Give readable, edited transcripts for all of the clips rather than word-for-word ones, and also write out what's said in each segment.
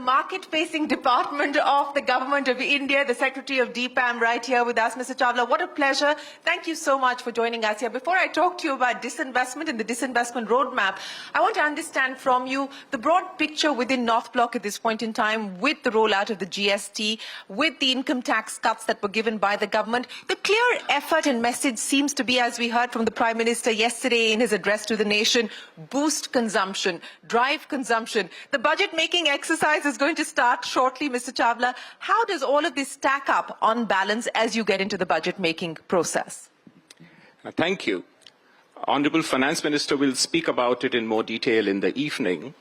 market-facing department of the Government of India, the Secretary of DIPAM, right here with us. Mr. Chawla, what a pleasure. Thank you so much for joining us here. Before I talk to you about disinvestment and the disinvestment roadmap, I want to understand from you the broad picture within North Block at this point in time with the rollout of the GST, with the income tax cuts that were given by the government. The clear effort and message seems to be, as we heard from the Prime Minister yesterday in his address to the nation, boost consumption, drive consumption. The budget-making exercise is going to start shortly, Mr. Chawla. How does all of this stack up on balance as you get into the budget-making process? Thank you. Honourable Finance Minister will speak about it in more detail in the evening.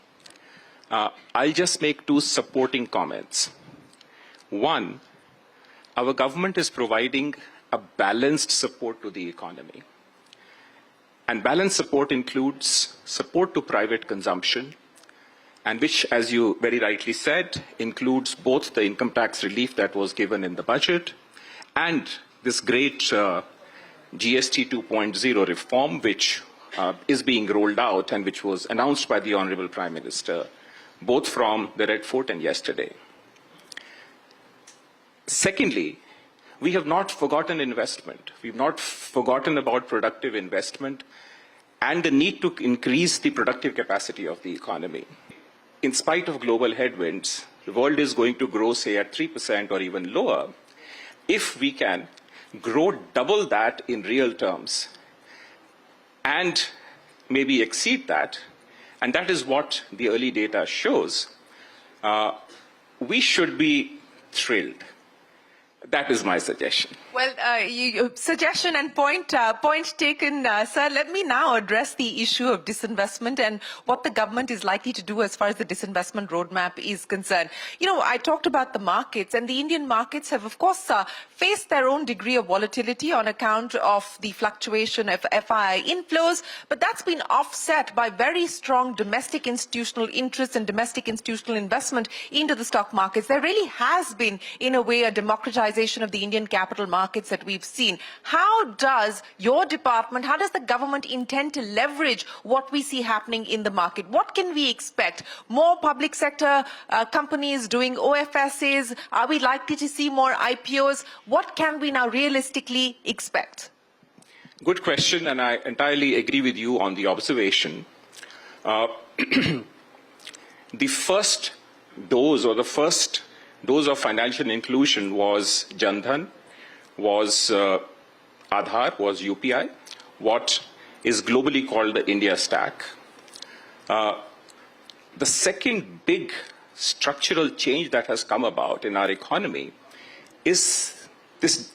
I'll just make two supporting comments. One, our government is providing a balanced support to the economy. And balanced support includes support to private consumption, and which, as you very rightly said, includes both the income tax relief that was given in the budget and this great GST 2.0 reform, which is being rolled out and which was announced by the Honourable Prime Minister, both from the Red Fort and yesterday. Secondly, we have not forgotten investment. We've not forgotten about productive investment and the need to increase the productive capacity of the economy. In spite of global headwinds, the world is going to grow, say, at 3% or even lower. If we can grow double that in real terms and maybe exceed that, and that is what the early data shows, we should be thrilled. That is my suggestion. Well, suggestion and point taken, sir. Let me now address the issue of disinvestment and what the government is likely to do as far as the disinvestment roadmap is concerned. You know, I talked about the markets, and the Indian markets have, of course, faced their own degree of volatility on account of the fluctuation of FII inflows, but that's been offset by very strong domestic institutional interest and domestic institutional investment into the stock markets. There really has been, in a way, a democratization of the Indian capital markets that we've seen. How does your department, how does the government intend to leverage what we see happening in the market? What can we expect? More public sector companies doing OFSs? Are we likely to see more IPOs? What can we now realistically expect? Good question, and I entirely agree with you on the observation. The first dose or the first dose of financial inclusion was Jan Dhan, was Aadhaar, was UPI, what is globally called the India Stack. The second big structural change that has come about in our economy is this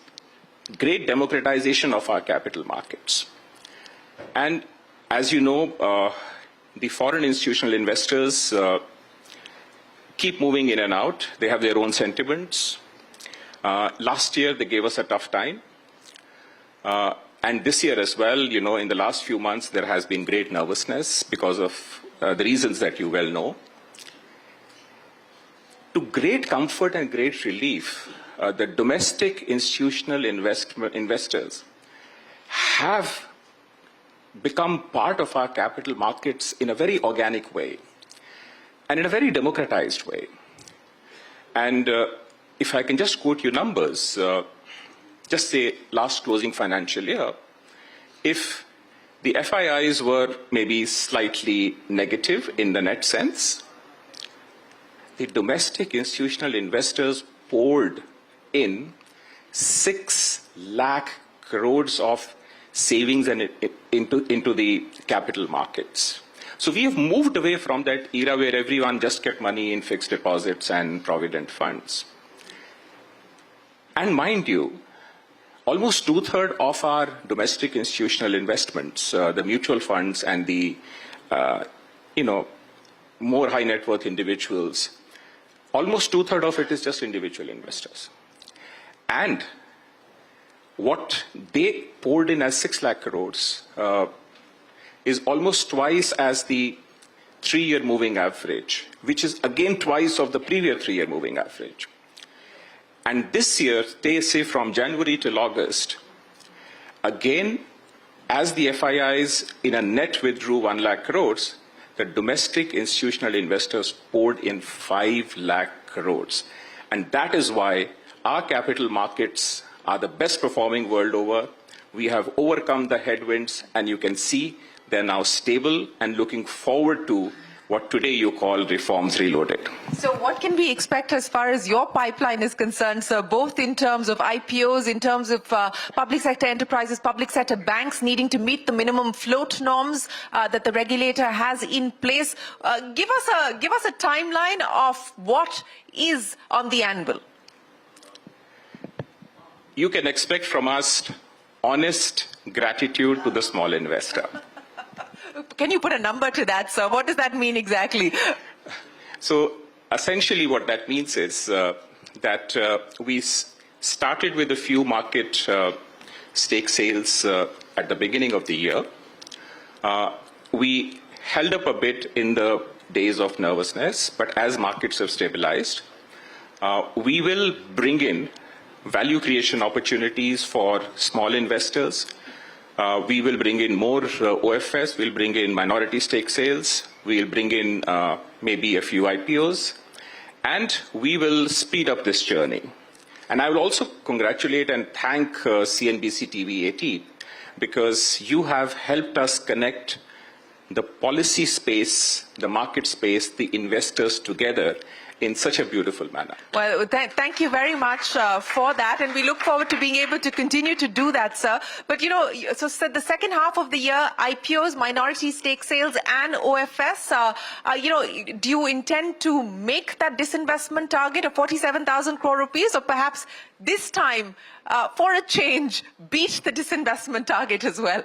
great democratization of our capital markets. And as you know, the foreign institutional investors keep moving in and out. They have their own sentiments. Last year, they gave us a tough time. And this year as well, you know, in the last few months, there has been great nervousness because of the reasons that you well know. To great comfort and great relief, the domestic institutional investors have become part of our capital markets in a very organic way and in a very democratized way. And if I can just quote you numbers, just say last closing financial year, if the FIIs were maybe slightly negative in the net sense, the domestic institutional investors poured in 6 lakh crores of savings and into the capital markets. So we have moved away from that era where everyone just kept money in fixed deposits and provident funds. And mind you, almost 2/3 of our domestic institutional investments, the mutual funds and the, more high net worth individuals, almost 2/3 of it is just individual investors. And what they poured in as 6 lakh crores is almost twice as the 3-year moving average, which is again twice of the previous 3-year moving average. And this year, they say from January till August, again, as the FIIs in a net withdrew 1 lakh crores, the domestic institutional investors poured in 5 lakh crores. And that is why our capital markets are the best performing world over. We have overcome the headwinds, and you can see they're now stable and looking forward to what today you call reforms reloaded. So what can we expect as far as your pipeline is concerned, sir, both in terms of IPOs, in terms of public sector enterprises, public sector banks needing to meet the minimum float norms that the regulator has in place? Give us a timeline of what is on the anvil. You can expect from us honest gratitude to the small investor. Can you put a number to that, sir? What does that mean exactly? So essentially what that means is that we started with a few market stake sales at the beginning of the year. We held up a bit in the days of nervousness, but as markets have stabilized, we will bring in value creation opportunities for small investors. We will bring in more OFS, we'll bring in minority stake sales, we'll bring in maybe a few IPOs, and we will speed up this journey. And I will also congratulate and thank CNBC-TV18 because you have helped us connect the policy space, the market space, the investors together in such a beautiful manner. Well, thank you very much for that, and we look forward to being able to continue to do that, sir. But, you know, so the second half of the year, IPOs, minority stake sales, and OFS, you know, do you intend to make that disinvestment target of 47,000 crore rupees, or perhaps this time, for a change, beat the disinvestment target as well?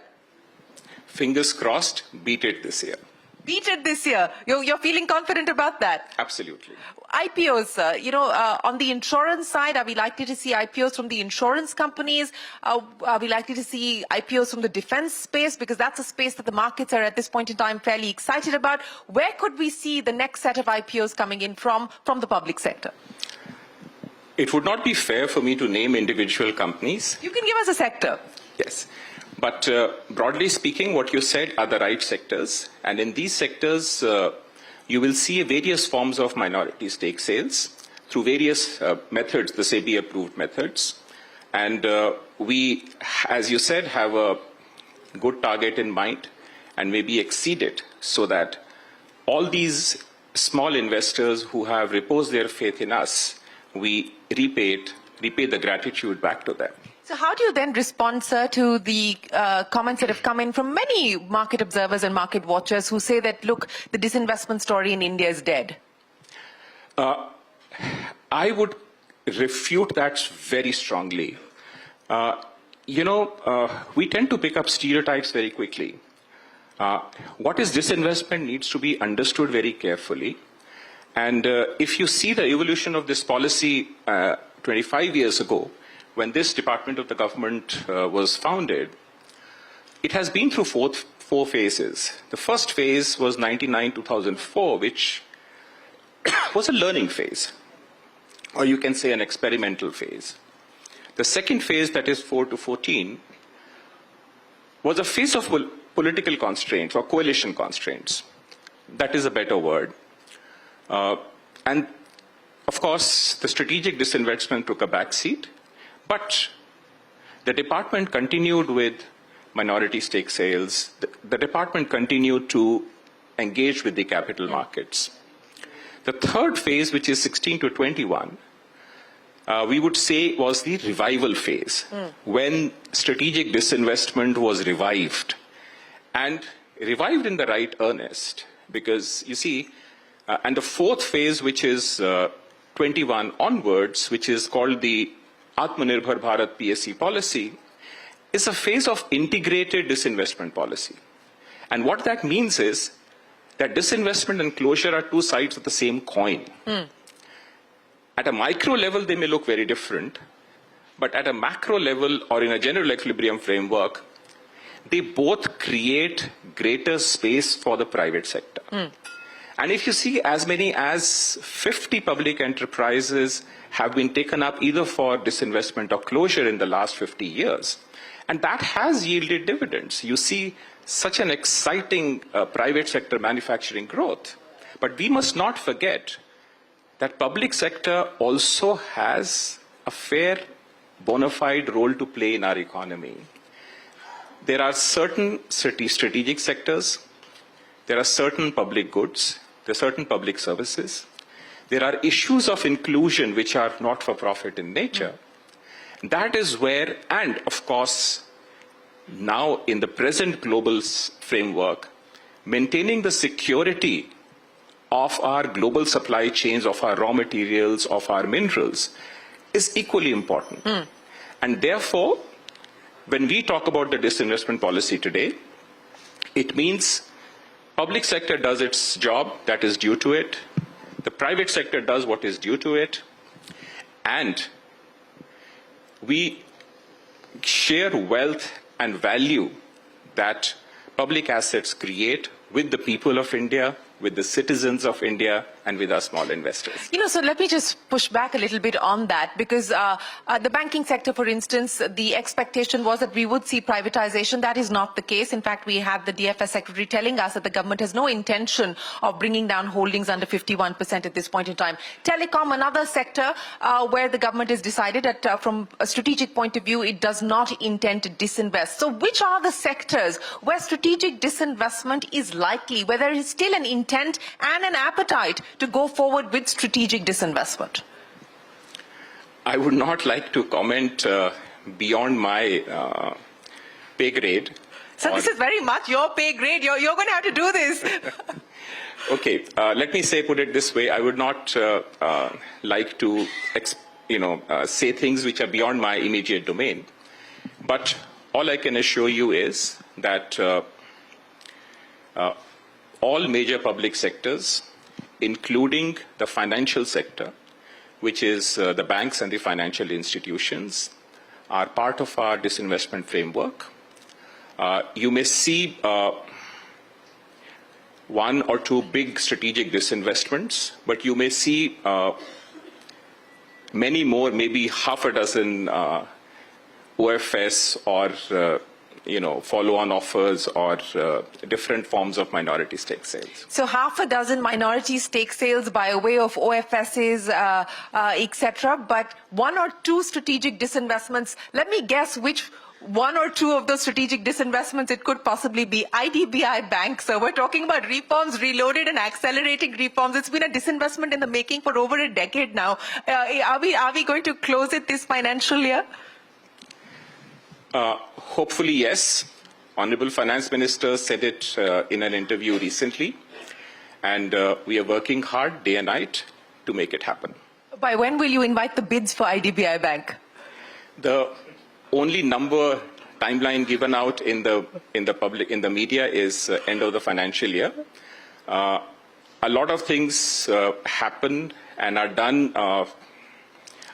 Fingers crossed, beat it this year. Beat it this year. You're feeling confident about that? Absolutely. IPOs, you know, on the insurance side, are we likely to see IPOs from the insurance companies? Are we likely to see IPOs from the defense space? Because that's a space that the markets are at this point in time fairly excited about. Where could we see the next set of IPOs coming in from the public sector? It would not be fair for me to name individual companies. You can give us a sector. Yes. But broadly speaking, what you said are the right sectors. And in these sectors, you will see various forms of minority stake sales through various methods, the SEBI-approved methods. And we, as you said, have a good target in mind and maybe exceed it so that all these small investors who have reposed their faith in us, we repay the gratitude back to them. So how do you then respond, sir, to the comments that have come in from many market observers and market watchers who say that, look, the disinvestment story in India is dead? I would refute that very strongly. You know, we tend to pick up stereotypes very quickly. What is disinvestment needs to be understood very carefully. And if you see the evolution of this policy 25 years ago, when this department of the government was founded, it has been through four phases. The first phase was 1999-2004, which was a learning phase, or you can say an experimental phase. The second phase, that is 4 to 14, was a phase of political constraints or coalition constraints. That is a better word. And of course, the strategic disinvestment took a backseat. But the department continued with minority stake sales. The department continued to engage with the capital markets. The third phase, which is 16 to 21, we would say was the revival phase, when strategic disinvestment was revived. And revived in the right earnest, because you see, and the fourth phase, which is 21 onwards, which is called the Atmanirbhar Bharat PSC policy, is a phase of integrated disinvestment policy. And what that means is that disinvestment and closure are two sides of the same coin. At a micro level, they may look very different, but at a macro level or in a general equilibrium framework, they both create greater space for the private sector. And if you see, as many as 50 public enterprises have been taken up either for disinvestment or closure in the last 50 years. And that has yielded dividends. You see such an exciting private sector manufacturing growth. But we must not forget that public sector also has a fair, bona fide role to play in our economy. There are certain strategic sectors, there are certain public goods, there are certain public services, there are issues of inclusion which are not for profit in nature. That is where, and of course, now in the present global framework, maintaining the security of our global supply chains, of our raw materials, of our minerals, is equally important. And therefore, when we talk about the disinvestment policy today, it means public sector does its job that is due to it, the private sector does what is due to it, and we share wealth and value that public assets create with the people of India, with the citizens of India, and with our small investors. So let me just push back a little bit on that, because the banking sector, for instance, the expectation was that we would see privatization. That is not the case. In fact, we had the DFS secretary telling us that the government has no intention of bringing down holdings under 51% at this point in time. Telecom, another sector where the government has decided that from a strategic point of view, it does not intend to disinvest. So which are the sectors where strategic disinvestment is likely, where there is still an intent and an appetite to go forward with strategic disinvestment? I would not like to comment beyond my pay grade. So this is very much your pay grade. You're going to have to do this. Okay, let me put it this way. I would not like to, say things which are beyond my immediate domain. But all I can assure you is that all major public sectors, including the financial sector, which is the banks and the financial institutions, are part of our disinvestment framework. You may see one or two big strategic disinvestments, but you may see many more, maybe half a dozen OFS or follow-on offers or different forms of minority stake sales. So half a dozen minority stake sales by way of OFSs, etc., but one or two strategic disinvestments. Let me guess which one or two of those strategic disinvestments it could possibly be. IDBI Bank, so we're talking about reforms reloaded and accelerating reforms. It's been a disinvestment in the making for over a decade now. Are we going to close it this financial year? Hopefully, yes. Honorable Finance Minister said it in an interview recently, and we are working hard day and night to make it happen. By when will you invite the bids for IDBI Bank? The only timeline given out in the media is end of the financial year. A lot of things happen and are done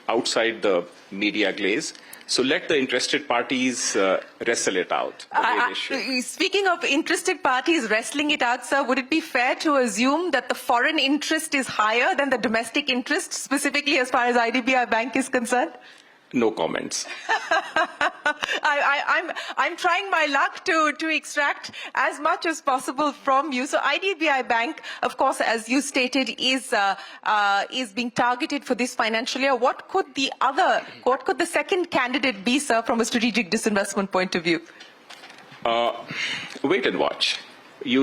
outside the media glaze. So let the interested parties wrestle it out. Speaking of interested parties wrestling it out, sir, would it be fair to assume that the foreign interest is higher than the domestic interest, specifically as far as IDBI Bank is concerned? No comments. I'm trying my luck to extract as much as possible from you. So IDBI Bank, of course, as you stated, is being targeted for this financial year. What could the second candidate be, sir, from a strategic disinvestment point of view? Wait and watch. You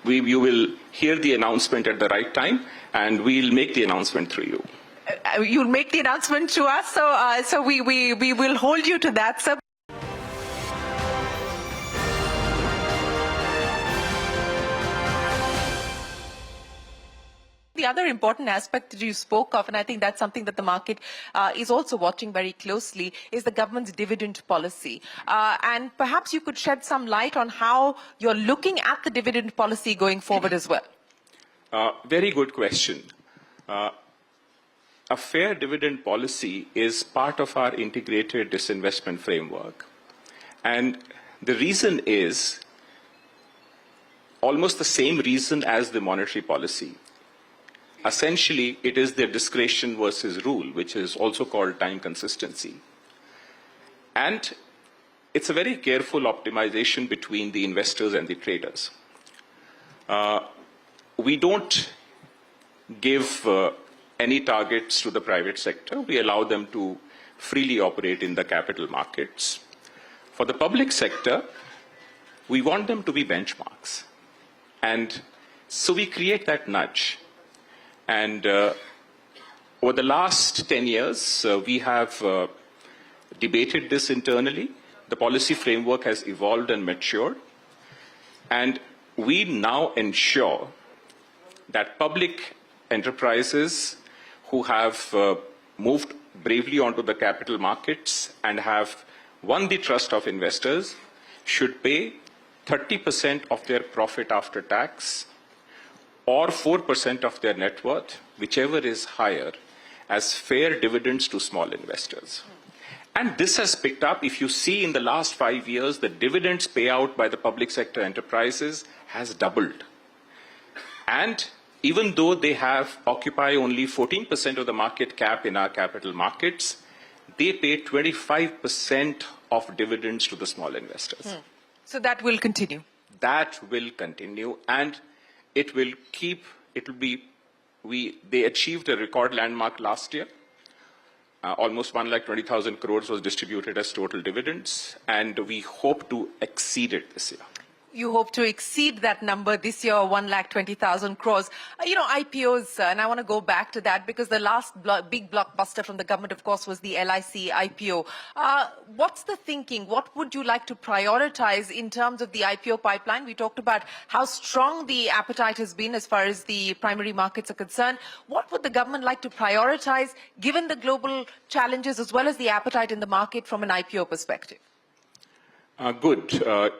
will hear the announcement at the right time, and we'll make the announcement through you. You'll make the announcement to us, so we will hold you to that, sir. The other important aspect that you spoke of, and I think that's something that the market is also watching very closely, is the government's dividend policy. And perhaps you could shed some light on how you're looking at the dividend policy going forward as well. Very good question. A fair dividend policy is part of our integrated disinvestment framework. And the reason is almost the same reason as the monetary policy. Essentially, it is the discretion versus rule, which is also called time consistency. And it's a very careful optimization between the investors and the traders. We don't give any targets to the private sector. We allow them to freely operate in the capital markets. For the public sector, we want them to be benchmarks. And so we create that nudge. And over the last 10 years, we have debated this internally. The policy framework has evolved and matured. And we now ensure that public enterprises who have moved bravely onto the capital markets and have won the trust of investors should pay 30% of their profit after tax or 4% of their net worth, whichever is higher, as fair dividends to small investors. And this has picked up. If you see in the last 5 years, the dividends payout by the public sector enterprises has doubled. And even though they occupy only 14% of the market cap in our capital markets, they pay 25% of dividends to the small investors. So that will continue? That will continue, and it will be, they achieved a record landmark last year. Almost 1,20,000 crores was distributed as total dividends, and we hope to exceed it this year. You hope to exceed that number this year, 1,20,000 crores. IPOs, and I want to go back to that because the last big blockbuster from the government, of course, was the LIC IPO. What's the thinking? What would you like to prioritize in terms of the IPO pipeline? We talked about how strong the appetite has been as far as the primary markets are concerned. What would the government like to prioritize, given the global challenges as well as the appetite in the market from an IPO perspective? Good.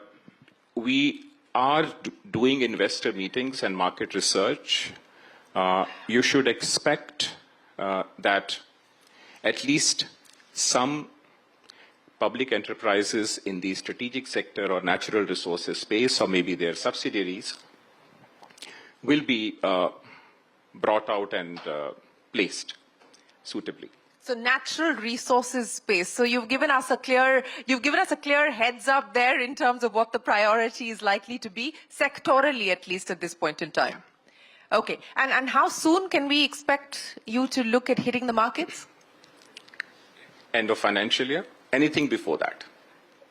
We are doing investor meetings and market research. You should expect that at least some public enterprises in the strategic sector or natural resources space, or maybe their subsidiaries, will be brought out and placed suitably. So natural resources space. So you've given us a clear heads up there in terms of what the priority is likely to be, sectorally at least at this point in time. Okay. And how soon can we expect you to look at hitting the markets? End of financial year. Anything before that?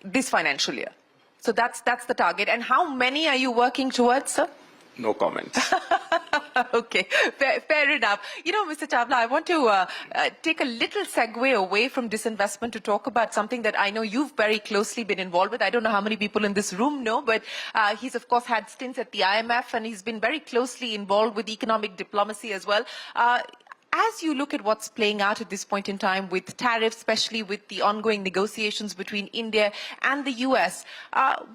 This financial year. So that's the target. And how many are you working towards, sir? No comment. Okay, fair enough. Mr. Chawla, I want to take a little segue away from disinvestment to talk about something that I know you've very closely been involved with. I don't know how many people in this room know, but he's, of course, had stints at the IMF, and he's been very closely involved with economic diplomacy as well. As you look at what's playing out at this point in time with tariffs, especially with the ongoing negotiations between India and the US,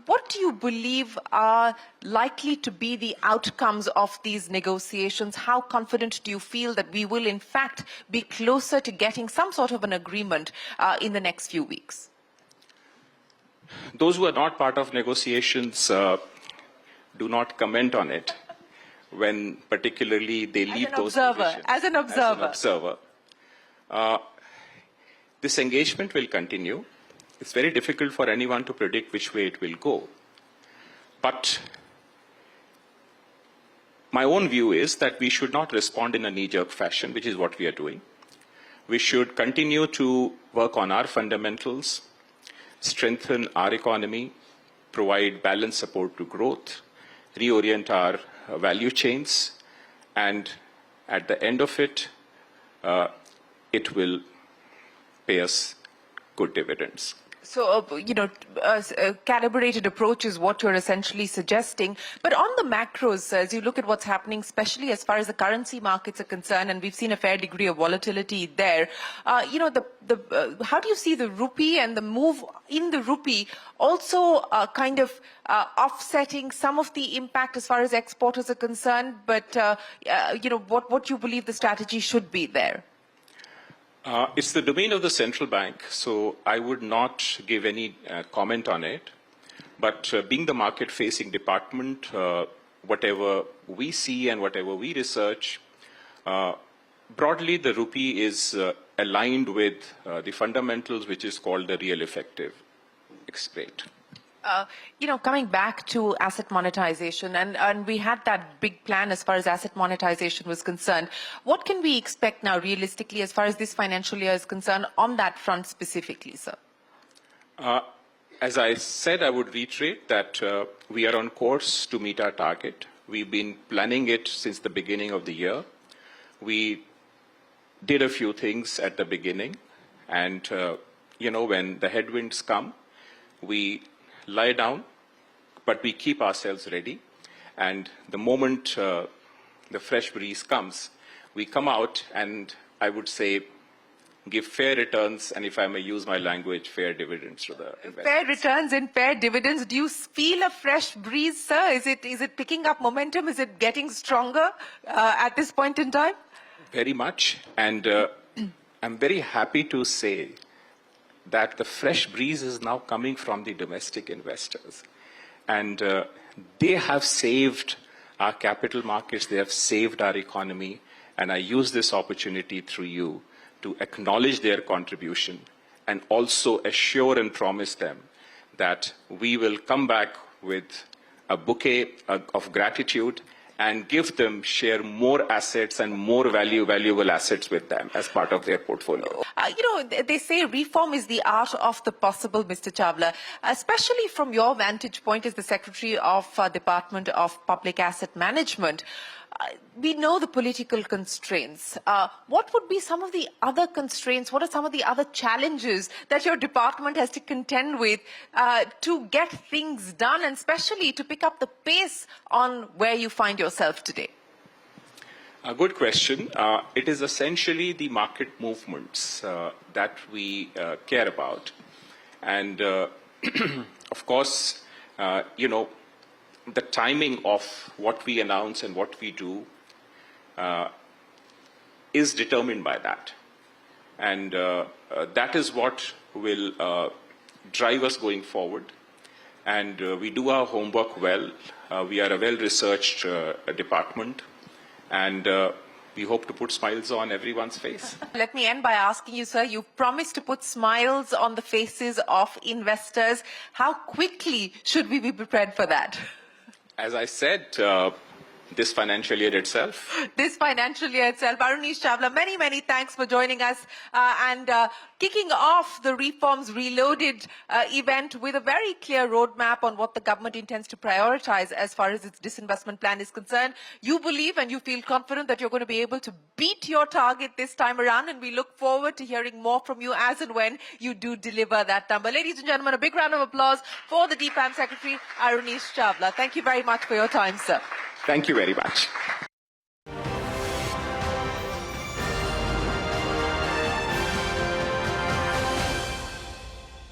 what do you believe are likely to be the outcomes of these negotiations? How confident do you feel that we will, in fact, be closer to getting some sort of an agreement in the next few weeks? Those who are not part of negotiations do not comment on it, when particularly they leave those positions. As an observer. This engagement will continue. It's very difficult for anyone to predict which way it will go. But my own view is that we should not respond in a knee-jerk fashion, which is what we are doing. We should continue to work on our fundamentals, strengthen our economy, provide balanced support to growth, reorient our value chains, and at the end of it, it will pay us good dividends. So, a calibrated approach is what you're essentially suggesting. But on the macros, as you look at what's happening, especially as far as the currency markets are concerned, and we've seen a fair degree of volatility there, how do you see the rupee and the move in the rupee also kind of offsetting some of the impact as far as exporters are concerned? But, what you believe the strategy should be there? It's the domain of the central bank, so I would not give any comment on it. But being the market-facing department, whatever we see and whatever we research, broadly the rupee is aligned with the fundamentals, which is called the real effective excrete. Coming back to asset monetization, and we had that big plan as far as asset monetization was concerned. What can we expect now realistically as far as this financial year is concerned on that front specifically, sir? As I said, I would reiterate that we are on course to meet our target. We've been planning it since the beginning of the year. We did a few things at the beginning, and when the headwinds come, we lie down, but we keep ourselves ready. And the moment the fresh breeze comes, we come out and, I would say, give fair returns, and if I may use my language, fair dividends to the investors. Fair returns and fair dividends. Do you feel a fresh breeze, sir? Is it picking up momentum? Is it getting stronger at this point in time? Very much. And I'm very happy to say that the fresh breeze is now coming from the domestic investors. And they have saved our capital markets, they have saved our economy, and I use this opportunity through you to acknowledge their contribution and also assure and promise them that we will come back with a bouquet of gratitude and give them, share more assets and more valuable assets with them as part of their portfolio. They say reform is the art of the possible, Mr. Chawla, especially from your vantage point as the Secretary of Department of Public Asset Management. We know the political constraints. What would be some of the other constraints? What are some of the other challenges that your department has to contend with to get things done, and especially to pick up the pace on where you find yourself today? A good question. It is essentially the market movements that we care about. And of course, the timing of what we announce and what we do is determined by that. And that is what will drive us going forward. And we do our homework well. We are a well-researched department. And we hope to put smiles on everyone's face. Let me end by asking you, sir, you promised to put smiles on the faces of investors. How quickly should we be prepared for that? As I said, this financial year itself. This financial year itself. Arunish Chawla, many thanks for joining us and kicking off the Reforms Reloaded event with a very clear roadmap on what the government intends to prioritize as far as its disinvestment plan is concerned. You believe and you feel confident that you're going to be able to beat your target this time around, and we look forward to hearing more from you as and when you do deliver that number. Ladies and gentlemen, a big round of applause for the DIPAM Secretary, Arunish Chawla. Thank you very much for your time, sir. Thank you very much.